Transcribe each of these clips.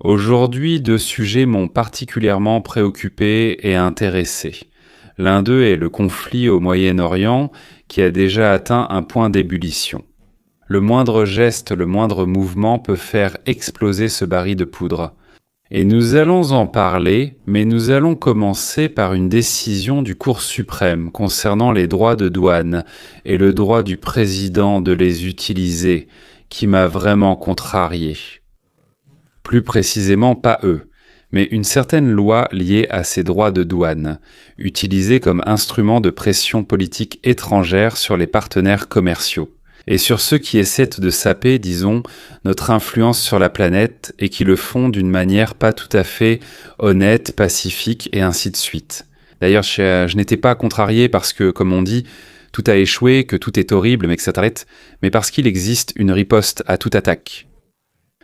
Aujourd'hui, deux sujets m'ont particulièrement préoccupé et intéressé. L'un d'eux est le conflit au Moyen-Orient qui a déjà atteint un point d'ébullition. Le moindre geste, le moindre mouvement peut faire exploser ce baril de poudre. Et nous allons en parler, mais nous allons commencer par une décision du Cour suprême concernant les droits de douane et le droit du président de les utiliser, qui m'a vraiment contrarié. Plus précisément pas eux, mais une certaine loi liée à ces droits de douane, utilisée comme instrument de pression politique étrangère sur les partenaires commerciaux, et sur ceux qui essaient de saper, disons, notre influence sur la planète et qui le font d'une manière pas tout à fait honnête, pacifique et ainsi de suite. D'ailleurs, je n'étais pas contrarié parce que, comme on dit, tout a échoué, que tout est horrible, mais que ça t'arrête, mais parce qu'il existe une riposte à toute attaque.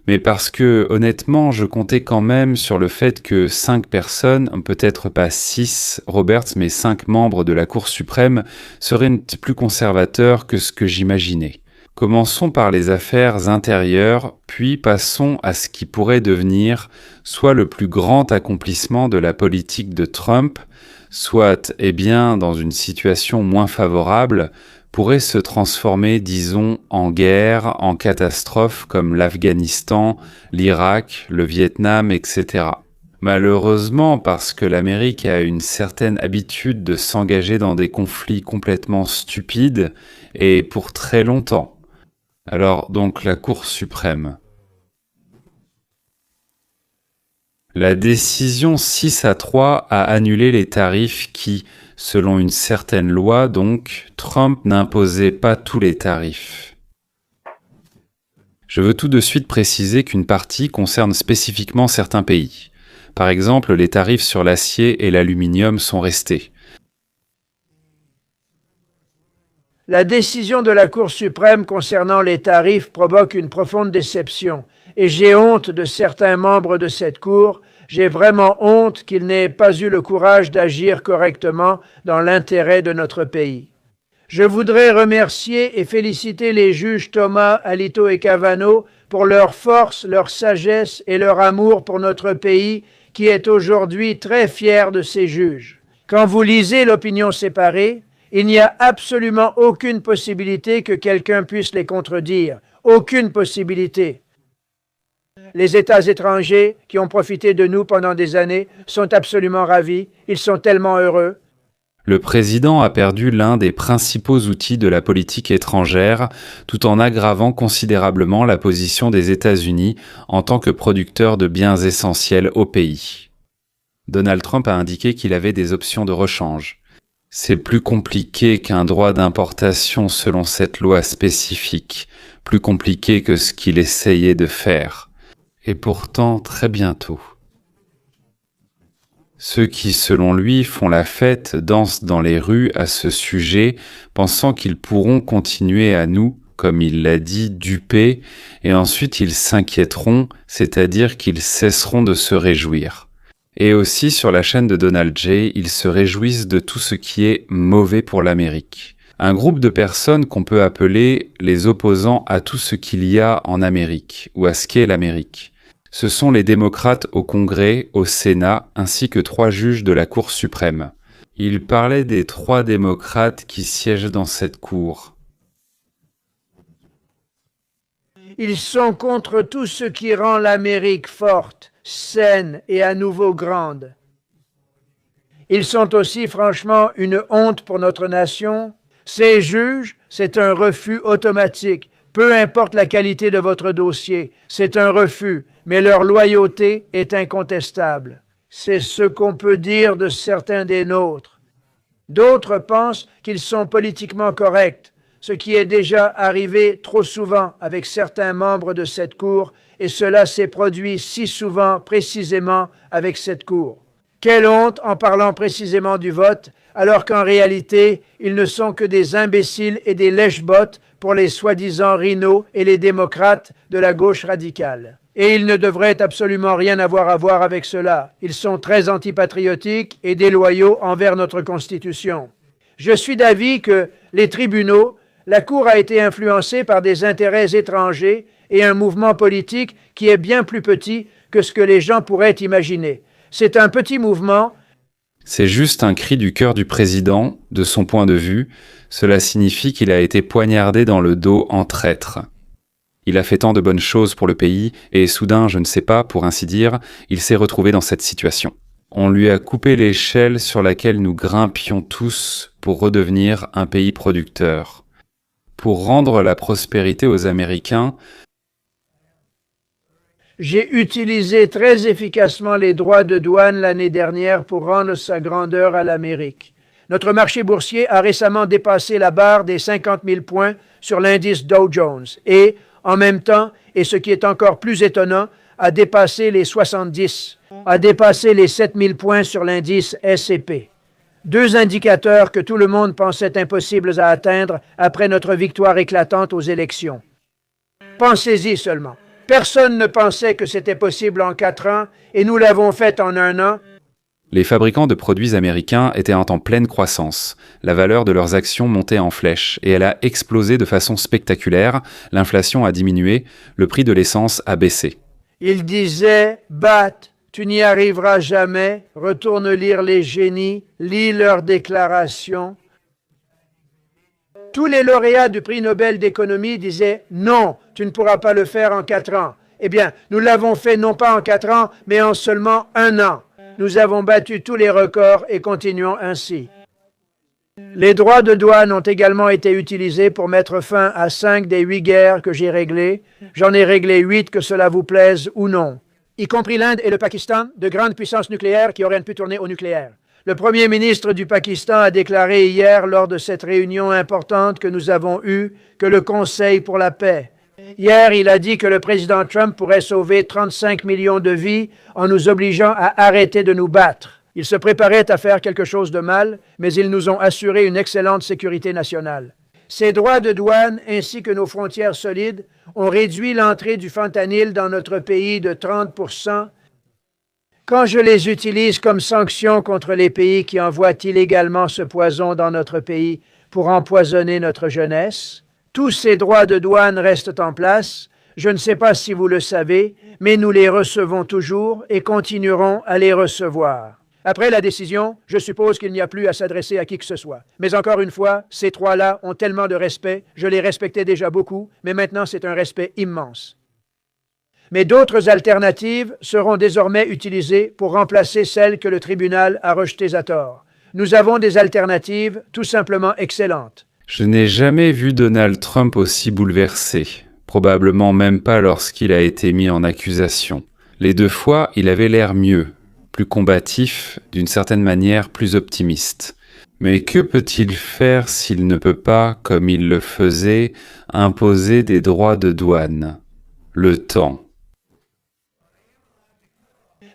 Mais parce que, honnêtement, je comptais quand même sur le fait que 5 personnes, peut-être pas 6, Roberts, mais 5 membres de la Cour suprême, seraient plus conservateurs que ce que j'imaginais. Commençons par les affaires intérieures, puis passons à ce qui pourrait devenir soit le plus grand accomplissement de la politique de Trump, soit, dans une situation moins favorable, pourrait se transformer, disons, en guerre, en catastrophe comme l'Afghanistan, l'Irak, le Vietnam, etc. Malheureusement, parce que l'Amérique a une certaine habitude de s'engager dans des conflits complètement stupides et pour très longtemps. Alors donc la Cour suprême. La décision 6-3 a annulé les tarifs qui, selon une certaine loi donc, Trump n'imposait pas tous les tarifs. Je veux tout de suite préciser qu'une partie concerne spécifiquement certains pays. Par exemple, les tarifs sur l'acier et l'aluminium sont restés. La décision de la Cour suprême concernant les tarifs provoque une profonde déception, et j'ai honte de certains membres de cette Cour. J'ai vraiment honte qu'ils n'aient pas eu le courage d'agir correctement dans l'intérêt de notre pays. Je voudrais remercier et féliciter les juges Thomas, Alito et Kavanaugh pour leur force, leur sagesse et leur amour pour notre pays, qui est aujourd'hui très fier de ces juges. Quand vous lisez l'opinion séparée, il n'y a absolument aucune possibilité que quelqu'un puisse les contredire. Aucune possibilité. Les États étrangers qui ont profité de nous pendant des années sont absolument ravis. Ils sont tellement heureux. Le président a perdu l'un des principaux outils de la politique étrangère, tout en aggravant considérablement la position des États-Unis en tant que producteur de biens essentiels au pays. Donald Trump a indiqué qu'il avait des options de rechange. C'est plus compliqué qu'un droit d'importation selon cette loi spécifique, plus compliqué que ce qu'il essayait de faire. Et pourtant très bientôt. Ceux qui, selon lui, font la fête dansent dans les rues à ce sujet, pensant qu'ils pourront continuer à nous, comme il l'a dit, duper, et ensuite ils s'inquiéteront, c'est-à-dire qu'ils cesseront de se réjouir. Et aussi, sur la chaîne de Donald J, ils se réjouissent de tout ce qui est mauvais pour l'Amérique. Un groupe de personnes qu'on peut appeler les opposants à tout ce qu'il y a en Amérique, ou à ce qu'est l'Amérique. Ce sont les démocrates au Congrès, au Sénat, ainsi que 3 juges de la Cour suprême. Il parlait des 3 démocrates qui siègent dans cette cour. Ils sont contre tout ce qui rend l'Amérique forte, saine et à nouveau grande. Ils sont aussi franchement une honte pour notre nation. Ces juges, c'est un refus automatique. Peu importe la qualité de votre dossier, c'est un refus, mais leur loyauté est incontestable. C'est ce qu'on peut dire de certains des nôtres. D'autres pensent qu'ils sont politiquement corrects, ce qui est déjà arrivé trop souvent avec certains membres de cette Cour, et cela s'est produit si souvent précisément avec cette Cour. Quelle honte en parlant précisément du vote, alors qu'en réalité, ils ne sont que des imbéciles et des lèche-bottes pour les soi-disant rhinos et les démocrates de la gauche radicale. Et ils ne devraient absolument rien avoir à voir avec cela. Ils sont très antipatriotiques et déloyaux envers notre Constitution. Je suis d'avis que les tribunaux, la Cour a été influencée par des intérêts étrangers et un mouvement politique qui est bien plus petit que ce que les gens pourraient imaginer. C'est un petit mouvement. C'est juste un cri du cœur du président, de son point de vue. Cela signifie qu'il a été poignardé dans le dos en traître. Il a fait tant de bonnes choses pour le pays, et soudain, je ne sais pas, pour ainsi dire, il s'est retrouvé dans cette situation. On lui a coupé l'échelle sur laquelle nous grimpions tous pour redevenir un pays producteur. Pour rendre la prospérité aux Américains, J'ai utilisé très efficacement les droits de douane l'année dernière pour rendre sa grandeur à l'Amérique. Notre marché boursier a récemment dépassé la barre des 50 000 points sur l'indice Dow Jones et, en même temps, et ce qui est encore plus étonnant, a dépassé les 70, a dépassé les 7 000 points sur l'indice S&P. Deux indicateurs que tout le monde pensait impossibles à atteindre après notre victoire éclatante aux élections. Pensez-y seulement. Personne ne pensait que c'était possible en 4 ans, et nous l'avons fait en 1 an. les fabricants de produits américains étaient en pleine croissance. La valeur de leurs actions montait en flèche, et elle a explosé de façon spectaculaire. L'inflation a diminué, le prix de l'essence a baissé. Ils disaient « Bat, tu n'y arriveras jamais, retourne lire les génies, lis leurs déclarations. » Tous les lauréats du prix Nobel d'économie disaient « Non, tu ne pourras pas le faire en 4 ans. » Eh bien, nous l'avons fait non pas en 4 ans, mais en seulement 1 an. Nous avons battu tous les records et continuons ainsi. Les droits de douane ont également été utilisés pour mettre fin à 5 des 8 guerres que j'ai réglées. J'en ai réglé 8, que cela vous plaise ou non, y compris l'Inde et le Pakistan, de grandes puissances nucléaires qui auraient pu tourner au nucléaire. Le Premier ministre du Pakistan a déclaré hier, lors de cette réunion importante que nous avons eue, que le Conseil pour la paix. Hier, il a dit que le président Trump pourrait sauver 35 millions de vies en nous obligeant à arrêter de nous battre. Ils se préparaient à faire quelque chose de mal, mais ils nous ont assuré une excellente sécurité nationale. Ces droits de douane ainsi que nos frontières solides ont réduit l'entrée du fentanyl dans notre pays de 30%. Quand je les utilise comme sanction contre les pays qui envoient illégalement ce poison dans notre pays pour empoisonner notre jeunesse, tous ces droits de douane restent en place. Je ne sais pas si vous le savez, mais nous les recevons toujours et continuerons à les recevoir. Après la décision, je suppose qu'il n'y a plus à s'adresser à qui que ce soit. Mais encore une fois, ces 3-là ont tellement de respect, je les respectais déjà beaucoup, mais maintenant c'est un respect immense. Mais d'autres alternatives seront désormais utilisées pour remplacer celles que le tribunal a rejetées à tort. Nous avons des alternatives tout simplement excellentes. Je n'ai jamais vu Donald Trump aussi bouleversé, probablement même pas lorsqu'il a été mis en accusation. Les 2 fois, il avait l'air mieux, plus combatif, d'une certaine manière plus optimiste. Mais que peut-il faire s'il ne peut pas, comme il le faisait, imposer des droits de douane? Le temps.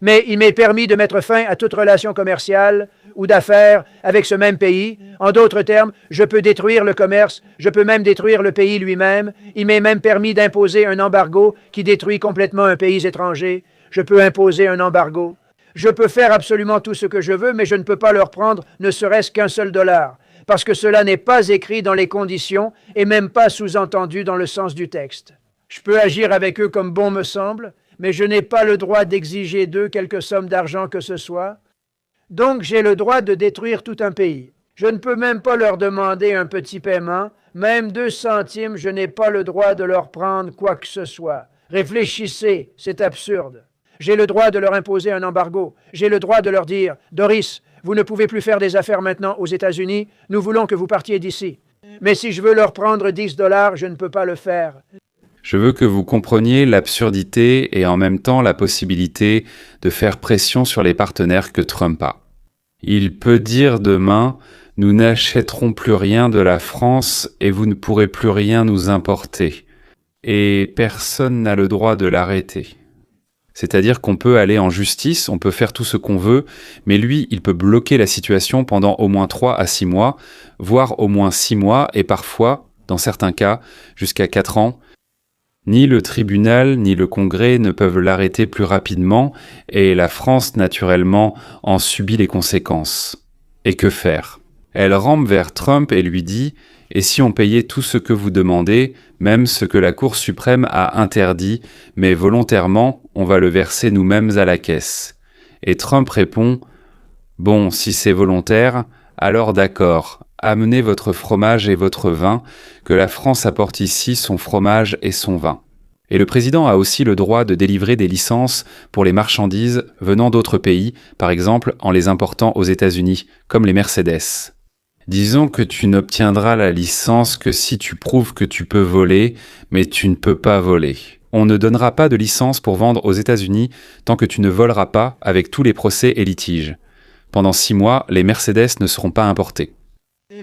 Mais il m'est permis de mettre fin à toute relation commerciale ou d'affaires avec ce même pays. En d'autres termes, je peux détruire le commerce, je peux même détruire le pays lui-même. Il m'est même permis d'imposer un embargo qui détruit complètement un pays étranger. Je peux imposer un embargo. Je peux faire absolument tout ce que je veux, mais je ne peux pas leur prendre ne serait-ce qu'un seul dollar, parce que cela n'est pas écrit dans les conditions et même pas sous-entendu dans le sens du texte. Je peux agir avec eux comme bon me semble, mais je n'ai pas le droit d'exiger d'eux quelque somme d'argent que ce soit. Donc j'ai le droit de détruire tout un pays. Je ne peux même pas leur demander un petit paiement, même 2 centimes, je n'ai pas le droit de leur prendre quoi que ce soit. Réfléchissez, c'est absurde. J'ai le droit de leur imposer un embargo. J'ai le droit de leur dire « Doris, vous ne pouvez plus faire des affaires maintenant aux États-Unis, nous voulons que vous partiez d'ici. » Mais si je veux leur prendre 10 $, je ne peux pas le faire. Je veux que vous compreniez l'absurdité et en même temps la possibilité de faire pression sur les partenaires que Trump a. Il peut dire demain « Nous n'achèterons plus rien de la France et vous ne pourrez plus rien nous importer. » Et personne n'a le droit de l'arrêter. C'est-à-dire qu'on peut aller en justice, on peut faire tout ce qu'on veut, mais lui, il peut bloquer la situation pendant au moins 3 à 6 mois, voire au moins 6 mois, et parfois, dans certains cas, jusqu'à 4 ans. Ni le tribunal, ni le Congrès ne peuvent l'arrêter plus rapidement, et la France, naturellement, en subit les conséquences. Et que faire? Elle rampe vers Trump et lui dit « Et si on payait tout ce que vous demandez, même ce que la Cour suprême a interdit, mais volontairement, on va le verser nous-mêmes à la caisse. Et Trump répond « Bon, si c'est volontaire, alors d'accord, amenez votre fromage et votre vin, que la France apporte ici son fromage et son vin. » Et le président a aussi le droit de délivrer des licences pour les marchandises venant d'autres pays, par exemple en les important aux États-Unis, comme les Mercedes. Disons que tu n'obtiendras la licence que si tu prouves que tu peux voler, mais tu ne peux pas voler. On ne donnera pas de licence pour vendre aux États-Unis tant que tu ne voleras pas avec tous les procès et litiges. Pendant 6 mois, les Mercedes ne seront pas importés.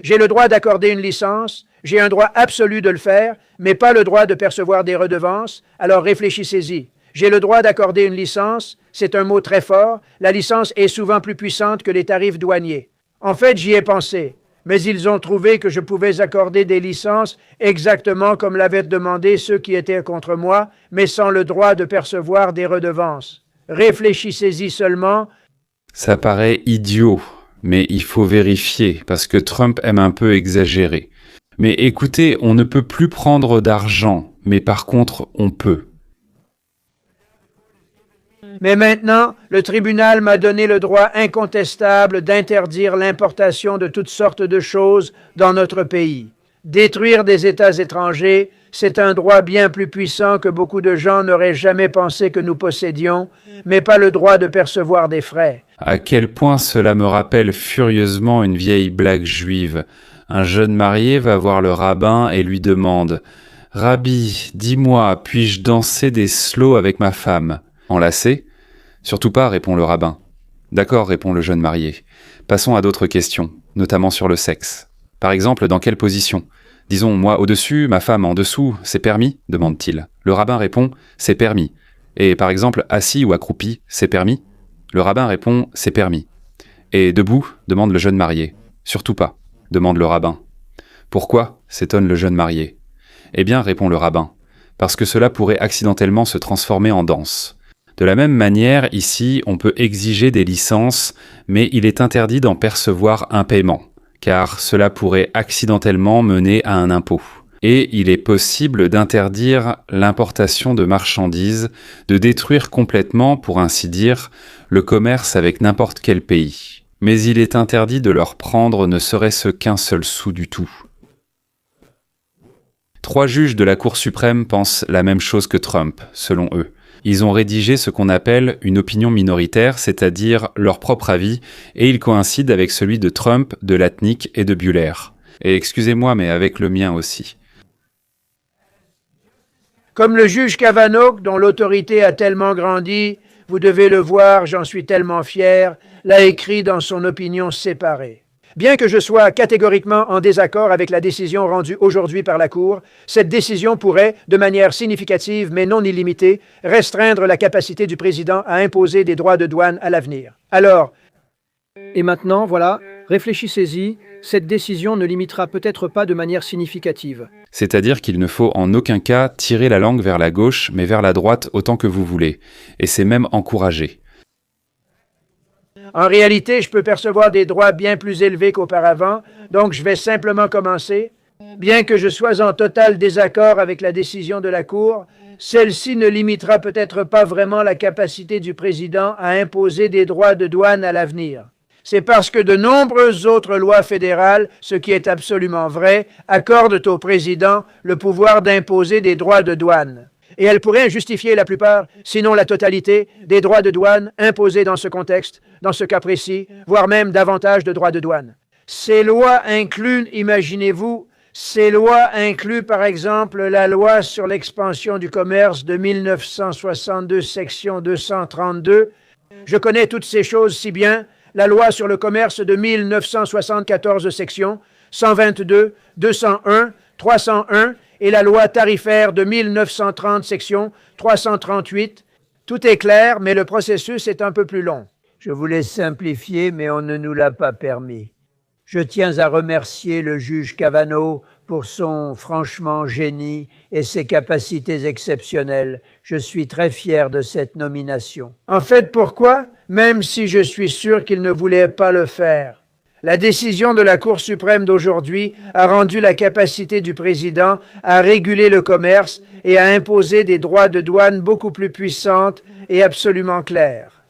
J'ai le droit d'accorder une licence, j'ai un droit absolu de le faire, mais pas le droit de percevoir des redevances, alors réfléchissez-y. J'ai le droit d'accorder une licence, c'est un mot très fort, la licence est souvent plus puissante que les tarifs douaniers. En fait, j'y ai pensé, mais ils ont trouvé que je pouvais accorder des licences exactement comme l'avaient demandé ceux qui étaient contre moi, mais sans le droit de percevoir des redevances. Réfléchissez-y seulement. Ça paraît idiot, mais il faut vérifier, parce que Trump aime un peu exagérer. Mais écoutez, on ne peut plus prendre d'argent, mais par contre, on peut. Mais maintenant, le tribunal m'a donné le droit incontestable d'interdire l'importation de toutes sortes de choses dans notre pays. Détruire des États étrangers, c'est un droit bien plus puissant que beaucoup de gens n'auraient jamais pensé que nous possédions, mais pas le droit de percevoir des frais. À quel point cela me rappelle furieusement une vieille blague juive. Un jeune marié va voir le rabbin et lui demande « Rabbi, dis-moi, puis-je danser des slows avec ma femme ?» Enlacé ? Surtout pas, répond le rabbin. D'accord, répond le jeune marié. Passons à d'autres questions, notamment sur le sexe. Par exemple, dans quelle position ? Disons, moi au-dessus, ma femme en dessous, c'est permis ? Demande-t-il. Le rabbin répond, c'est permis. Et par exemple, assis ou accroupi, c'est permis ? Le rabbin répond, c'est permis. Et debout ? Demande le jeune marié. Surtout pas, demande le rabbin. Pourquoi ? S'étonne le jeune marié. Eh bien, répond le rabbin, parce que cela pourrait accidentellement se transformer en danse. De la même manière, ici, on peut exiger des licences, mais il est interdit d'en percevoir un paiement, car cela pourrait accidentellement mener à un impôt. Et il est possible d'interdire l'importation de marchandises, de détruire complètement, pour ainsi dire, le commerce avec n'importe quel pays. Mais il est interdit de leur prendre ne serait-ce qu'un seul sou du tout. 3 juges de la Cour suprême pensent la même chose que Trump, selon eux. Ils ont rédigé ce qu'on appelle une opinion minoritaire, c'est-à-dire leur propre avis, et il coïncide avec celui de Trump, de Latnik et de Buehler. Et excusez-moi, mais avec le mien aussi. Comme le juge Kavanaugh, dont l'autorité a tellement grandi, vous devez le voir, j'en suis tellement fier, l'a écrit dans son opinion séparée. Bien que je sois catégoriquement en désaccord avec la décision rendue aujourd'hui par la Cour, cette décision pourrait, de manière significative mais non illimitée, restreindre la capacité du président à imposer des droits de douane à l'avenir. Alors, et maintenant, voilà, réfléchissez-y, cette décision ne limitera peut-être pas de manière significative. C'est-à-dire qu'il ne faut en aucun cas tirer la langue vers la gauche, mais vers la droite autant que vous voulez. Et c'est même encouragé. En réalité, je peux percevoir des droits bien plus élevés qu'auparavant, donc je vais simplement commencer. Bien que je sois en total désaccord avec la décision de la Cour, celle-ci ne limitera peut-être pas vraiment la capacité du président à imposer des droits de douane à l'avenir. C'est parce que de nombreuses autres lois fédérales, ce qui est absolument vrai, accordent au président le pouvoir d'imposer des droits de douane. Et elles pourraient justifier la plupart, sinon la totalité, des droits de douane imposés dans ce contexte, dans ce cas précis, voire même davantage de droits de douane. Ces lois incluent, imaginez-vous, ces lois incluent par exemple la loi sur l'expansion du commerce de 1962, section 232. Je connais toutes ces choses si bien, la loi sur le commerce de 1974, section 122, 201, 301, et la loi tarifaire de 1930, section 338. Tout est clair, mais le processus est un peu plus long. Je voulais simplifier, mais on ne nous l'a pas permis. Je tiens à remercier le juge Kavanaugh pour son franchement génie et ses capacités exceptionnelles. Je suis très fier de cette nomination. En fait, pourquoi? Même si je suis sûr qu'il ne voulait pas le faire. La décision de la Cour suprême d'aujourd'hui a rendu la capacité du président à réguler le commerce et à imposer des droits de douane beaucoup plus puissantes et absolument claires.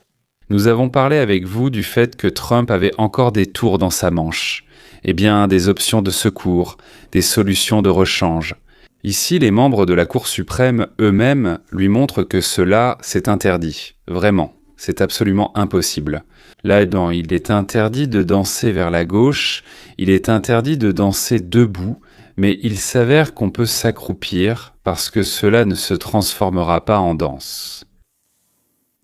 Nous avons parlé avec vous du fait que Trump avait encore des tours dans sa manche. Eh bien, des options de secours, des solutions de rechange. Ici, les membres de la Cour suprême eux-mêmes lui montrent que cela, c'est interdit. Vraiment, c'est absolument impossible. Là-dedans, il est interdit de danser vers la gauche, il est interdit de danser debout, mais il s'avère qu'on peut s'accroupir parce que cela ne se transformera pas en danse.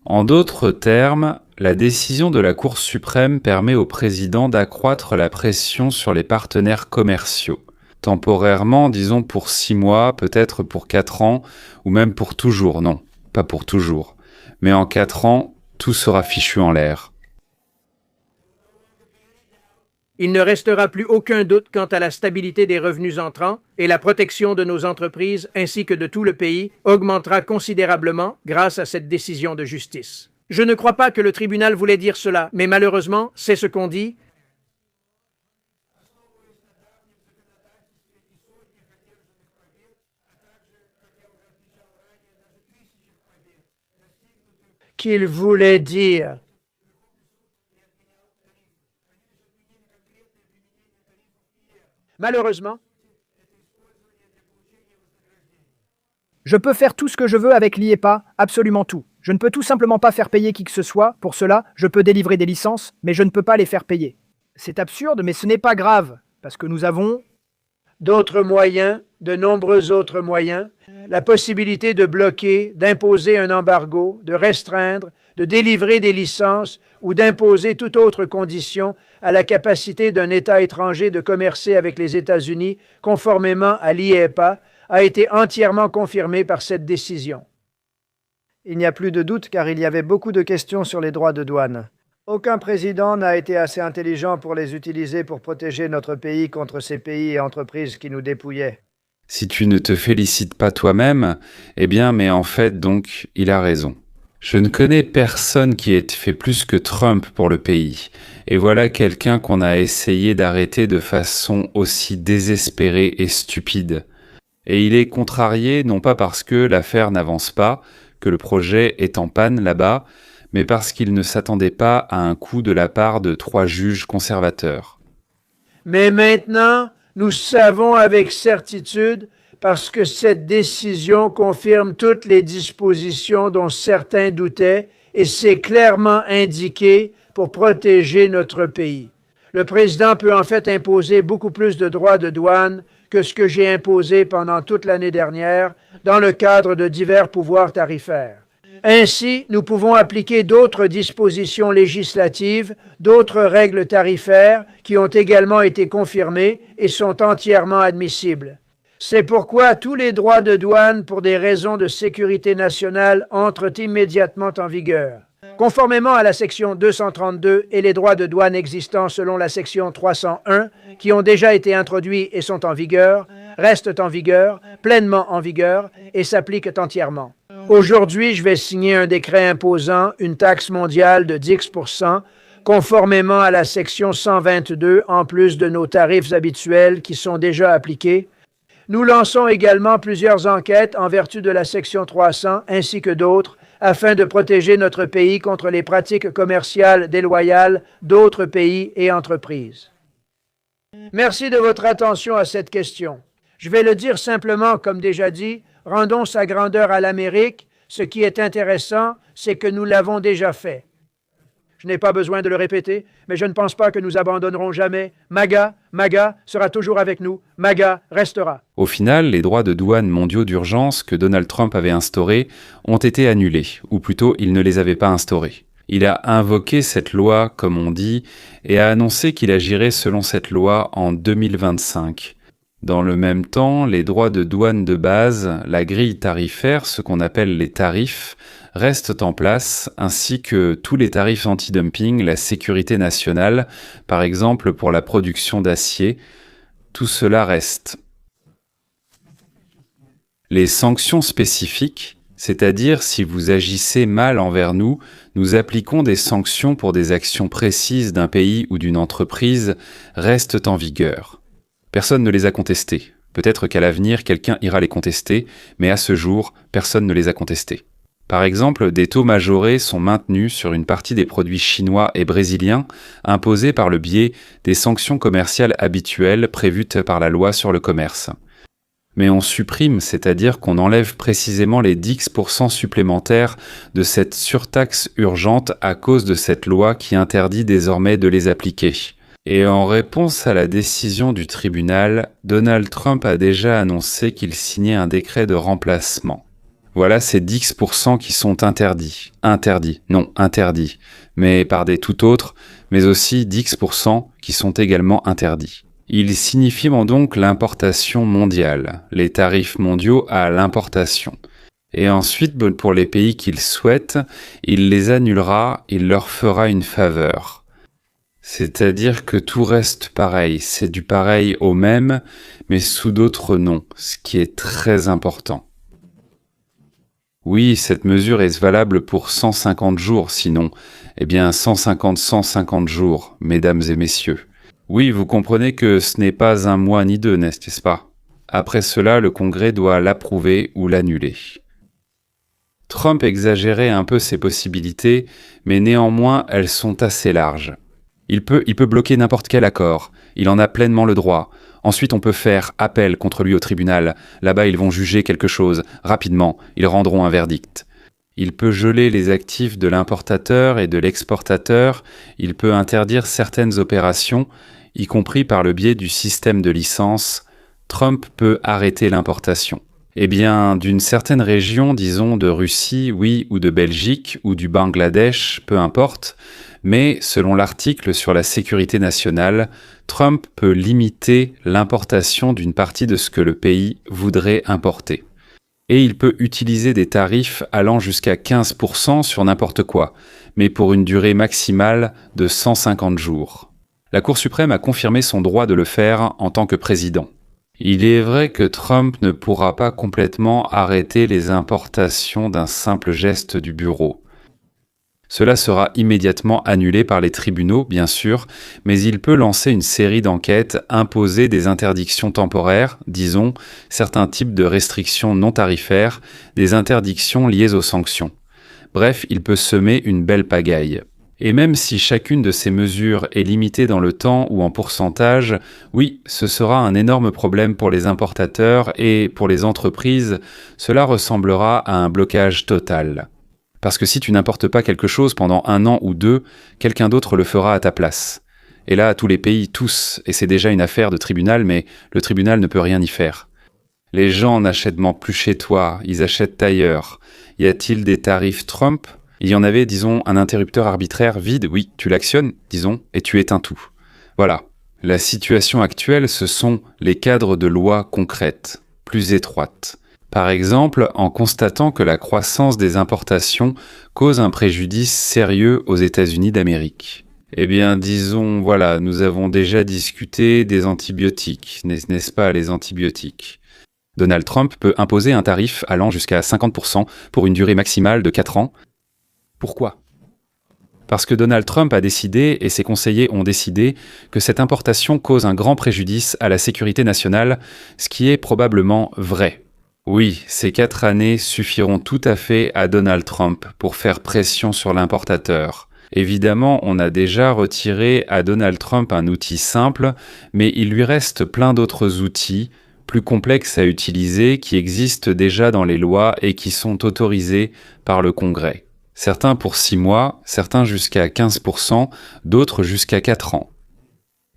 En d'autres termes, la décision de la Cour suprême permet au président d'accroître la pression sur les partenaires commerciaux. Temporairement, disons pour 6 mois, peut-être pour 4 ans, ou même pour toujours. Non, pas pour toujours. Mais en 4 ans, tout sera fichu en l'air. Il ne restera plus aucun doute quant à la stabilité des revenus entrants et la protection de nos entreprises ainsi que de tout le pays augmentera considérablement grâce à cette décision de justice. Je ne crois pas que le tribunal voulait dire cela, mais malheureusement, c'est ce qu'on dit. Qu'il voulait dire. Malheureusement, je peux faire tout ce que je veux avec l'IEPA, absolument tout. Je ne peux tout simplement pas faire payer qui que ce soit. Pour cela, je peux délivrer des licences, mais je ne peux pas les faire payer. C'est absurde, mais ce n'est pas grave, parce que nous avons d'autres moyens, de nombreux autres moyens, la possibilité de bloquer, d'imposer un embargo, de restreindre, de délivrer des licences ou d'imposer toute autre condition à la capacité d'un État étranger de commercer avec les États-Unis conformément à l'IEPA a été entièrement confirmée par cette décision. Il n'y a plus de doute car il y avait beaucoup de questions sur les droits de douane. Aucun président n'a été assez intelligent pour les utiliser pour protéger notre pays contre ces pays et entreprises qui nous dépouillaient. Si tu ne te félicites pas toi-même, eh bien, mais en fait, donc, il a raison. Je ne connais personne qui ait fait plus que Trump pour le pays. Et voilà quelqu'un qu'on a essayé d'arrêter de façon aussi désespérée et stupide. Et il est contrarié non pas parce que l'affaire n'avance pas, que le projet est en panne là-bas, mais parce qu'il ne s'attendait pas à un coup de la part de 3 juges conservateurs. Mais maintenant, nous savons avec certitude, parce que cette décision confirme toutes les dispositions dont certains doutaient, et c'est clairement indiqué pour protéger notre pays. Le président peut en fait imposer beaucoup plus de droits de douane que ce que j'ai imposé pendant toute l'année dernière dans le cadre de divers pouvoirs tarifaires. Ainsi, nous pouvons appliquer d'autres dispositions législatives, d'autres règles tarifaires qui ont également été confirmées et sont entièrement admissibles. C'est pourquoi tous les droits de douane pour des raisons de sécurité nationale entrent immédiatement en vigueur. Conformément à la section 232 et les droits de douane existants selon la section 301, qui ont déjà été introduits et sont en vigueur, restent en vigueur, pleinement en vigueur et s'appliquent entièrement. Aujourd'hui, je vais signer un décret imposant une taxe mondiale de 10%, conformément à la section 122, en plus de nos tarifs habituels qui sont déjà appliqués. Nous lançons également plusieurs enquêtes en vertu de la section 300 ainsi que d'autres afin de protéger notre pays contre les pratiques commerciales déloyales d'autres pays et entreprises. Merci de votre attention à cette question. Je vais le dire simplement, comme déjà dit, rendons sa grandeur à l'Amérique. Ce qui est intéressant, c'est que nous l'avons déjà fait. Je n'ai pas besoin de le répéter, mais je ne pense pas que nous abandonnerons jamais. MAGA sera toujours avec nous. MAGA restera. Au final, les droits de douane mondiaux d'urgence que Donald Trump avait instaurés ont été annulés, ou plutôt il ne les avait pas instaurés. Il a invoqué cette loi, comme on dit, et a annoncé qu'il agirait selon cette loi en 2025. Dans le même temps, les droits de douane de base, la grille tarifaire, ce qu'on appelle les tarifs, restent en place, ainsi que tous les tarifs anti-dumping, la sécurité nationale, par exemple pour la production d'acier, tout cela reste. Les sanctions spécifiques, C'est-à-dire, si vous agissez mal envers nous, nous appliquons des sanctions pour des actions précises d'un pays ou d'une entreprise restent en vigueur. Personne ne les a contestées. Peut-être qu'à l'avenir, quelqu'un ira les contester, mais à ce jour, personne ne les a contestés. Par exemple, des taux majorés sont maintenus sur une partie des produits chinois et brésiliens imposés par le biais des sanctions commerciales habituelles prévues par la loi sur le commerce. Mais on supprime, c'est-à-dire qu'on enlève précisément les 10% supplémentaires de cette surtaxe urgente à cause de cette loi qui interdit désormais de les appliquer. Et en réponse à la décision du tribunal, Donald Trump a déjà annoncé qu'il signait un décret de remplacement. Voilà ces 10% qui sont interdits. Interdits. Mais par des tout autres, mais aussi 10% qui sont également interdits. Il signifie donc l'importation mondiale, les tarifs mondiaux à l'importation. Et ensuite, pour les pays qu'il souhaite, il les annulera, il leur fera une faveur. C'est-à-dire que tout reste pareil, c'est du pareil au même, mais sous d'autres noms, ce qui est très important. Oui, cette mesure est valable pour 150 jours, sinon, 150 jours, mesdames et messieurs. Oui, vous comprenez que ce n'est pas un mois ni deux, n'est-ce pas? Après cela, le Congrès doit l'approuver ou l'annuler. Trump exagérait un peu ses possibilités, mais néanmoins, elles sont assez larges. Il peut bloquer n'importe quel accord, il en a pleinement le droit. Ensuite, on peut faire appel contre lui au tribunal. Là-bas, ils vont juger quelque chose. Rapidement, ils rendront un verdict. Il peut geler les actifs de l'importateur et de l'exportateur. Il peut interdire certaines opérations, y compris par le biais du système de licence. Trump peut arrêter l'importation. D'une certaine région, disons de Russie, oui, ou de Belgique, ou du Bangladesh, peu importe, mais selon l'article sur la sécurité nationale, Trump peut limiter l'importation d'une partie de ce que le pays voudrait importer. Et il peut utiliser des tarifs allant jusqu'à 15% sur n'importe quoi, mais pour une durée maximale de 150 jours. La Cour suprême a confirmé son droit de le faire en tant que président. Il est vrai que Trump ne pourra pas complètement arrêter les importations d'un simple geste du bureau. Cela sera immédiatement annulé par les tribunaux, bien sûr, mais il peut lancer une série d'enquêtes, imposer des interdictions temporaires, disons, certains types de restrictions non tarifaires, des interdictions liées aux sanctions. Bref, il peut semer une belle pagaille. Et même si chacune de ces mesures est limitée dans le temps ou en pourcentage, oui, ce sera un énorme problème pour les importateurs et pour les entreprises, cela ressemblera à un blocage total. Parce que si tu n'importes pas quelque chose pendant 1 an ou 2, quelqu'un d'autre le fera à ta place. Et là, tous les pays, tous, et c'est déjà une affaire de tribunal, mais le tribunal ne peut rien y faire. Les gens n'achètent plus chez toi, ils achètent ailleurs. Y a-t-il des tarifs Trump ? Il y en avait, disons, un interrupteur arbitraire vide, oui, tu l'actionnes, disons, et tu éteins tout. Voilà. La situation actuelle, ce sont les cadres de loi concrètes, plus étroites. Par exemple, en constatant que la croissance des importations cause un préjudice sérieux aux États-Unis d'Amérique. Disons, voilà, nous avons déjà discuté des antibiotiques, n'est-ce pas, les antibiotiques. Donald Trump peut imposer un tarif allant jusqu'à 50% pour une durée maximale de 4 ans. Pourquoi ? Parce que Donald Trump a décidé, et ses conseillers ont décidé, que cette importation cause un grand préjudice à la sécurité nationale, ce qui est probablement vrai. Oui, ces 4 années suffiront tout à fait à Donald Trump pour faire pression sur l'importateur. Évidemment, on a déjà retiré à Donald Trump un outil simple, mais il lui reste plein d'autres outils, plus complexes à utiliser, qui existent déjà dans les lois et qui sont autorisés par le Congrès. Certains pour 6 mois, certains jusqu'à 15%, d'autres jusqu'à 4 ans.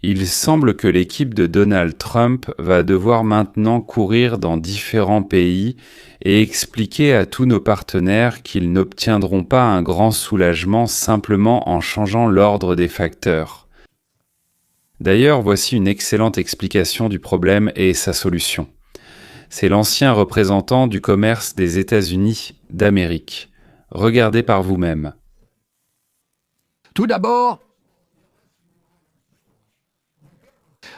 Il semble que l'équipe de Donald Trump va devoir maintenant courir dans différents pays et expliquer à tous nos partenaires qu'ils n'obtiendront pas un grand soulagement simplement en changeant l'ordre des facteurs. D'ailleurs, voici une excellente explication du problème et sa solution. C'est l'ancien représentant du commerce des États-Unis d'Amérique. Regardez par vous-même. Tout d'abord,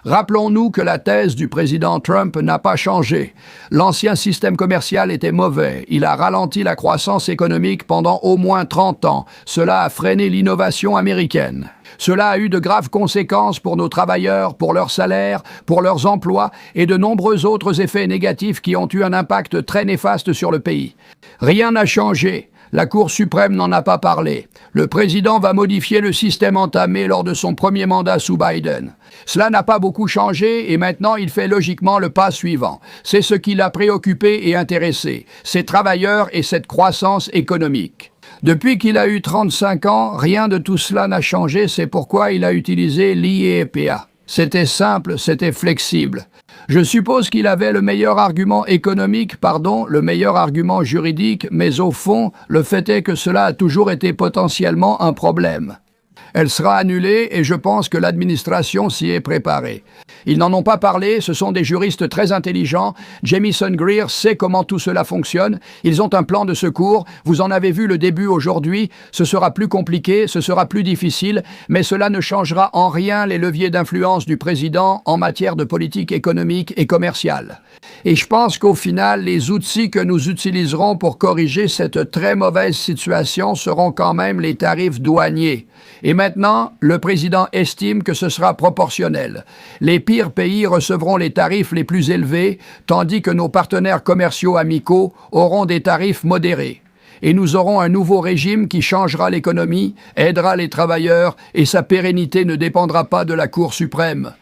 Rappelons-nous que la thèse du président Trump n'a pas changé. L'ancien système commercial était mauvais. Il a ralenti la croissance économique pendant au moins 30 ans. Cela a freiné l'innovation américaine. Cela a eu de graves conséquences pour nos travailleurs, pour leurs salaires, pour leurs emplois et de nombreux autres effets négatifs qui ont eu un impact très néfaste sur le pays. Rien n'a changé. La Cour suprême n'en a pas parlé. Le président va modifier le système entamé lors de son premier mandat sous Biden. Cela n'a pas beaucoup changé et maintenant il fait logiquement le pas suivant. C'est ce qui l'a préoccupé et intéressé, ces travailleurs et cette croissance économique. Depuis qu'il a eu 35 ans, rien de tout cela n'a changé, c'est pourquoi il a utilisé l'IEPA. C'était simple, c'était flexible. Je suppose qu'il avait le meilleur argument économique, le meilleur argument juridique, mais au fond, le fait est que cela a toujours été potentiellement un problème. Elle sera annulée et je pense que l'administration s'y est préparée. Ils n'en ont pas parlé, ce sont des juristes très intelligents. Jamieson Greer sait comment tout cela fonctionne. Ils ont un plan de secours. Vous en avez vu le début aujourd'hui. Ce sera plus compliqué, ce sera plus difficile, mais cela ne changera en rien les leviers d'influence du président en matière de politique économique et commerciale. Et je pense qu'au final, les outils que nous utiliserons pour corriger cette très mauvaise situation seront quand même les tarifs douaniers. Et maintenant, le président estime que ce sera proportionnel. Les pires pays recevront les tarifs les plus élevés, tandis que nos partenaires commerciaux amicaux auront des tarifs modérés. Et nous aurons un nouveau régime qui changera l'économie, aidera les travailleurs et sa pérennité ne dépendra pas de la Cour suprême.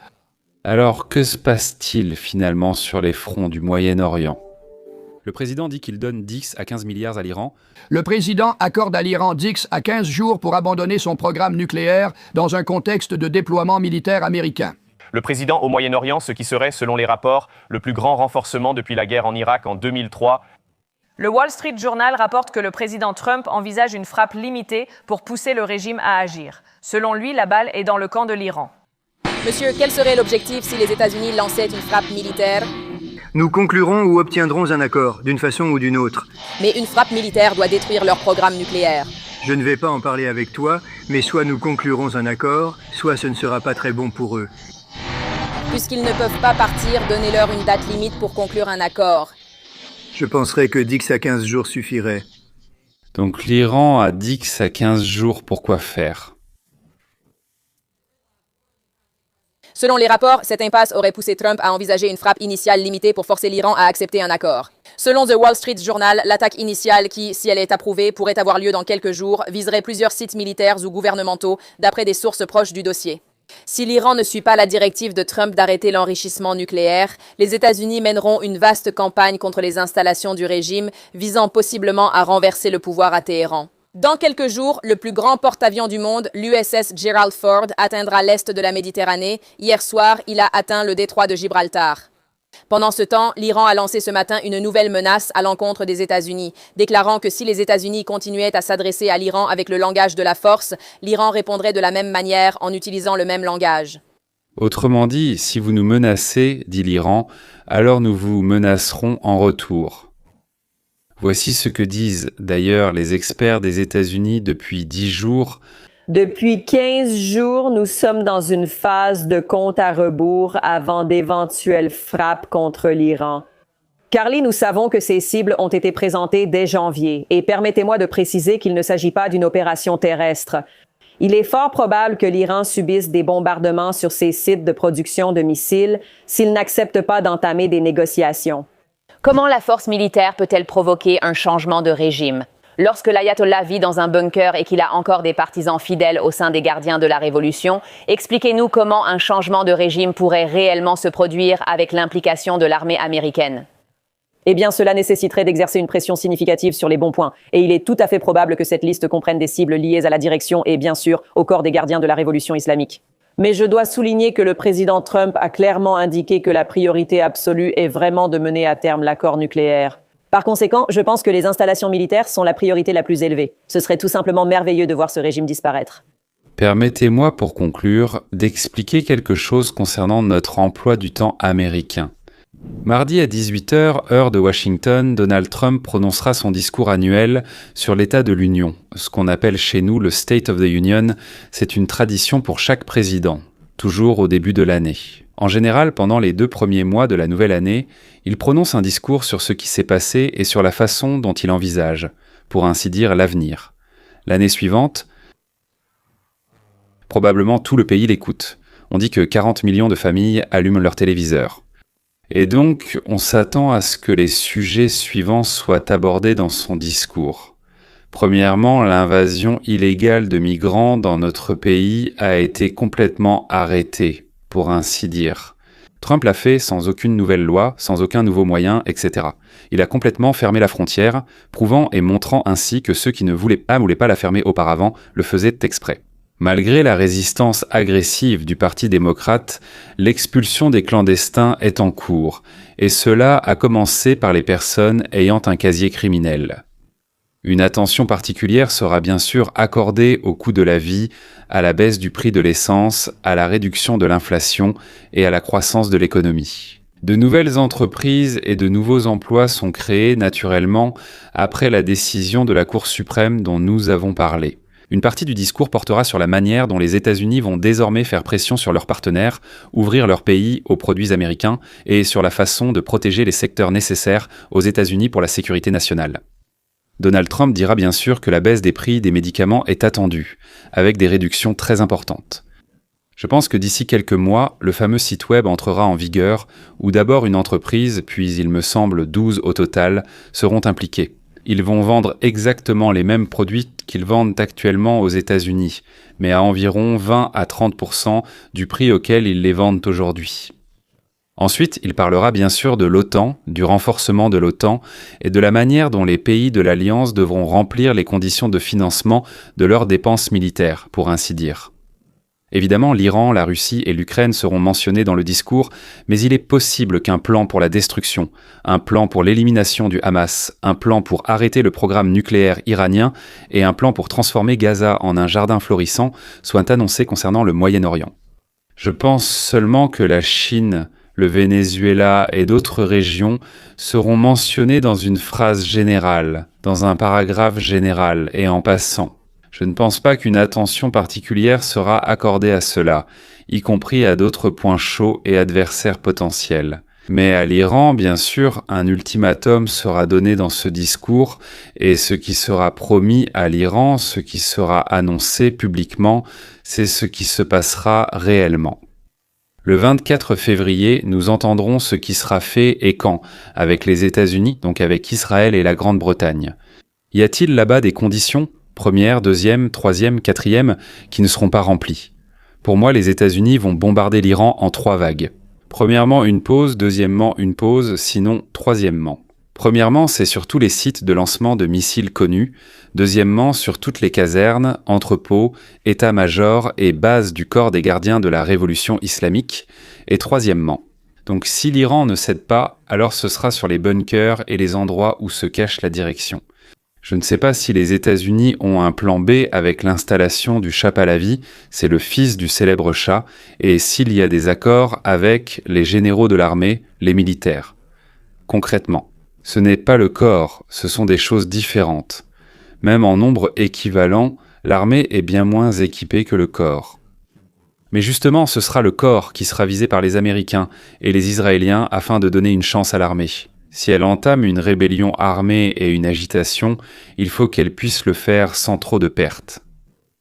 Alors, que se passe-t-il finalement sur les fronts du Moyen-Orient ? Le président dit qu'il donne 10 à 15 milliards à l'Iran. Le président accorde à l'Iran 10 à 15 jours pour abandonner son programme nucléaire dans un contexte de déploiement militaire américain. Le président au Moyen-Orient, ce qui serait, selon les rapports, le plus grand renforcement depuis la guerre en Irak en 2003. Le Wall Street Journal rapporte que le président Trump envisage une frappe limitée pour pousser le régime à agir. Selon lui, la balle est dans le camp de l'Iran. Monsieur, quel serait l'objectif si les États-Unis lançaient une frappe militaire ? Nous conclurons ou obtiendrons un accord, d'une façon ou d'une autre. Mais une frappe militaire doit détruire leur programme nucléaire. Je ne vais pas en parler avec toi, mais soit nous conclurons un accord, soit ce ne sera pas très bon pour eux. Puisqu'ils ne peuvent pas partir, donnez-leur une date limite pour conclure un accord. Je penserais que 10 à 15 jours suffirait. Donc l'Iran a 10 à 15 jours pour quoi faire ? Selon les rapports, cette impasse aurait poussé Trump à envisager une frappe initiale limitée pour forcer l'Iran à accepter un accord. Selon The Wall Street Journal, l'attaque initiale qui, si elle est approuvée, pourrait avoir lieu dans quelques jours, viserait plusieurs sites militaires ou gouvernementaux, d'après des sources proches du dossier. Si l'Iran ne suit pas la directive de Trump d'arrêter l'enrichissement nucléaire, les États-Unis mèneront une vaste campagne contre les installations du régime, visant possiblement à renverser le pouvoir à Téhéran. Dans quelques jours, le plus grand porte-avions du monde, l'USS Gerald Ford, atteindra l'est de la Méditerranée. Hier soir, il a atteint le détroit de Gibraltar. Pendant ce temps, l'Iran a lancé ce matin une nouvelle menace à l'encontre des États-Unis, déclarant que si les États-Unis continuaient à s'adresser à l'Iran avec le langage de la force, l'Iran répondrait de la même manière en utilisant le même langage. Autrement dit, si vous nous menacez, dit l'Iran, alors nous vous menacerons en retour. Voici ce que disent d'ailleurs les experts des États-Unis depuis 10 jours. Depuis 15 jours, nous sommes dans une phase de compte à rebours avant d'éventuelles frappes contre l'Iran. Carly, nous savons que ces cibles ont été présentées dès janvier et permettez-moi de préciser qu'il ne s'agit pas d'une opération terrestre. Il est fort probable que l'Iran subisse des bombardements sur ses sites de production de missiles s'il n'accepte pas d'entamer des négociations. Comment la force militaire peut-elle provoquer un changement de régime ? Lorsque l'ayatollah vit dans un bunker et qu'il a encore des partisans fidèles au sein des gardiens de la révolution, expliquez-nous comment un changement de régime pourrait réellement se produire avec l'implication de l'armée américaine. Eh bien, cela nécessiterait d'exercer une pression significative sur les bons points. Et il est tout à fait probable que cette liste comprenne des cibles liées à la direction et, bien sûr, au corps des gardiens de la révolution islamique. Mais je dois souligner que le président Trump a clairement indiqué que la priorité absolue est vraiment de mener à terme l'accord nucléaire. Par conséquent, je pense que les installations militaires sont la priorité la plus élevée. Ce serait tout simplement merveilleux de voir ce régime disparaître. Permettez-moi, pour conclure, d'expliquer quelque chose concernant notre emploi du temps américain. Mardi à 18h, heure de Washington, Donald Trump prononcera son discours annuel sur l'état de l'Union. Ce qu'on appelle chez nous le State of the Union, c'est une tradition pour chaque président. toujours au début de l'année. En général, pendant les 2 premiers mois de la nouvelle année, il prononce un discours sur ce qui s'est passé et sur la façon dont il envisage, pour ainsi dire, l'avenir. L'année suivante, probablement tout le pays l'écoute. On dit que 40 millions de familles allument leur téléviseur. Et donc, on s'attend à ce que les sujets suivants soient abordés dans son discours. Premièrement, l'invasion illégale de migrants dans notre pays a été complètement arrêtée, pour ainsi dire. Trump l'a fait sans aucune nouvelle loi, sans aucun nouveau moyen, etc. Il a complètement fermé la frontière, prouvant et montrant ainsi que ceux qui ne voulaient pas la fermer auparavant le faisaient exprès. Malgré la résistance agressive du Parti démocrate, l'expulsion des clandestins est en cours, et cela a commencé par les personnes ayant un casier criminel. Une attention particulière sera bien sûr accordée au coût de la vie, à la baisse du prix de l'essence, à la réduction de l'inflation et à la croissance de l'économie. De nouvelles entreprises et de nouveaux emplois sont créés naturellement après la décision de la Cour suprême dont nous avons parlé. Une partie du discours portera sur la manière dont les États-Unis vont désormais faire pression sur leurs partenaires, ouvrir leur pays aux produits américains et sur la façon de protéger les secteurs nécessaires aux États-Unis pour la sécurité nationale. Donald Trump dira bien sûr que la baisse des prix des médicaments est attendue, avec des réductions très importantes. Je pense que d'ici quelques mois, le fameux site web entrera en vigueur, où d'abord une entreprise, puis il me semble 12 au total, seront impliqués. Ils vont vendre exactement les mêmes produits qu'ils vendent actuellement aux États-Unis, mais à environ 20 à 30% du prix auquel ils les vendent aujourd'hui. Ensuite, il parlera bien sûr de l'OTAN, du renforcement de l'OTAN et de la manière dont les pays de l'Alliance devront remplir les conditions de financement de leurs dépenses militaires, pour ainsi dire. Évidemment, l'Iran, la Russie et l'Ukraine seront mentionnés dans le discours, mais il est possible qu'un plan pour la destruction, un plan pour l'élimination du Hamas, un plan pour arrêter le programme nucléaire iranien et un plan pour transformer Gaza en un jardin florissant soient annoncés concernant le Moyen-Orient. Je pense seulement que la Chine, le Venezuela et d'autres régions seront mentionnés dans une phrase générale, dans un paragraphe général et en passant. Je ne pense pas qu'une attention particulière sera accordée à cela, y compris à d'autres points chauds et adversaires potentiels. Mais à l'Iran, bien sûr, un ultimatum sera donné dans ce discours, et ce qui sera promis à l'Iran, ce qui sera annoncé publiquement, c'est ce qui se passera réellement. Le 24 février, nous entendrons ce qui sera fait et quand, avec les États-Unis, donc avec Israël et la Grande-Bretagne. Y a-t-il là-bas des conditions, première, deuxième, troisième, quatrième, qui ne seront pas remplies? Pour moi, les États-Unis vont bombarder l'Iran en 3 vagues. Premièrement, une pause, deuxièmement, une pause, sinon troisièmement. Premièrement, c'est sur tous les sites de lancement de missiles connus. Deuxièmement, sur toutes les casernes, entrepôts, états-majors et bases du corps des gardiens de la révolution islamique. Et troisièmement, donc si l'Iran ne cède pas, alors ce sera sur les bunkers et les endroits où se cache la direction. Je ne sais pas si les États-Unis ont un plan B avec l'installation du Shah Pahlavi, c'est le fils du célèbre Shah, et s'il y a des accords avec les généraux de l'armée, les militaires. Concrètement, ce n'est pas le corps, ce sont des choses différentes. Même en nombre équivalent, l'armée est bien moins équipée que le corps. Mais justement, ce sera le corps qui sera visé par les Américains et les Israéliens afin de donner une chance à l'armée. Si elle entame une rébellion armée et une agitation, il faut qu'elle puisse le faire sans trop de pertes.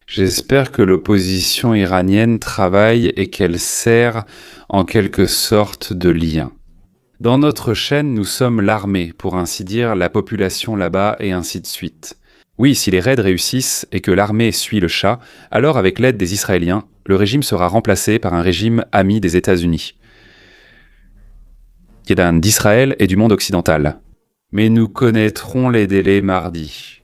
J'espère que l'opposition iranienne travaille et qu'elle sert en quelque sorte de lien. Dans notre chaîne, nous sommes l'armée, pour ainsi dire, la population là-bas et ainsi de suite. Oui, si les raids réussissent et que l'armée suit le Shah, alors avec l'aide des Israéliens, le régime sera remplacé par un régime ami des États-Unis, d'Israël et du monde occidental. Mais nous connaîtrons les délais mardi.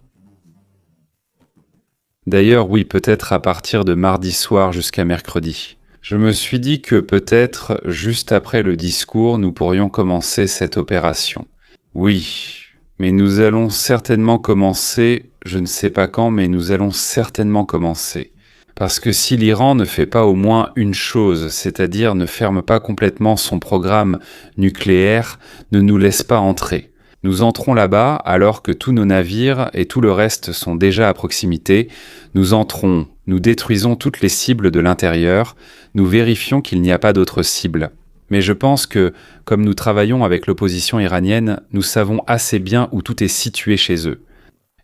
D'ailleurs, oui, peut-être à partir de mardi soir jusqu'à mercredi. Je me suis dit que peut-être, juste après le discours, nous pourrions commencer cette opération. Oui, mais nous allons certainement commencer, je ne sais pas quand, mais nous allons certainement commencer. Parce que si l'Iran ne fait pas au moins une chose, c'est-à-dire ne ferme pas complètement son programme nucléaire, ne nous laisse pas entrer. Nous entrons là-bas alors que tous nos navires et tout le reste sont déjà à proximité. Nous entrons, nous détruisons toutes les cibles de l'intérieur, nous vérifions qu'il n'y a pas d'autres cibles. Mais je pense que, comme nous travaillons avec l'opposition iranienne, nous savons assez bien où tout est situé chez eux.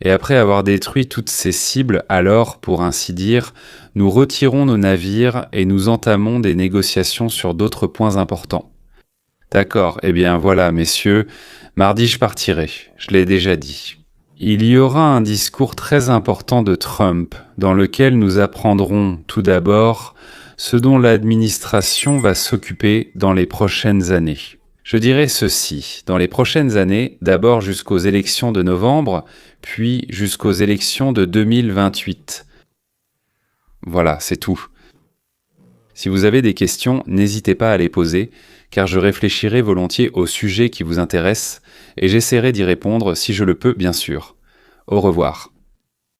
Et après avoir détruit toutes ces cibles, alors, pour ainsi dire, nous retirons nos navires et nous entamons des négociations sur d'autres points importants. D'accord, eh bien voilà, messieurs, mardi je partirai, je l'ai déjà dit. Il y aura un discours très important de Trump, dans lequel nous apprendrons tout d'abord ce dont l'administration va s'occuper dans les prochaines années. Je dirais ceci, dans les prochaines années, d'abord jusqu'aux élections de novembre, puis jusqu'aux élections de 2028. Voilà, c'est tout. Si vous avez des questions, n'hésitez pas à les poser, car je réfléchirai volontiers au sujet qui vous intéresse, et j'essaierai d'y répondre si je le peux, bien sûr. Au revoir.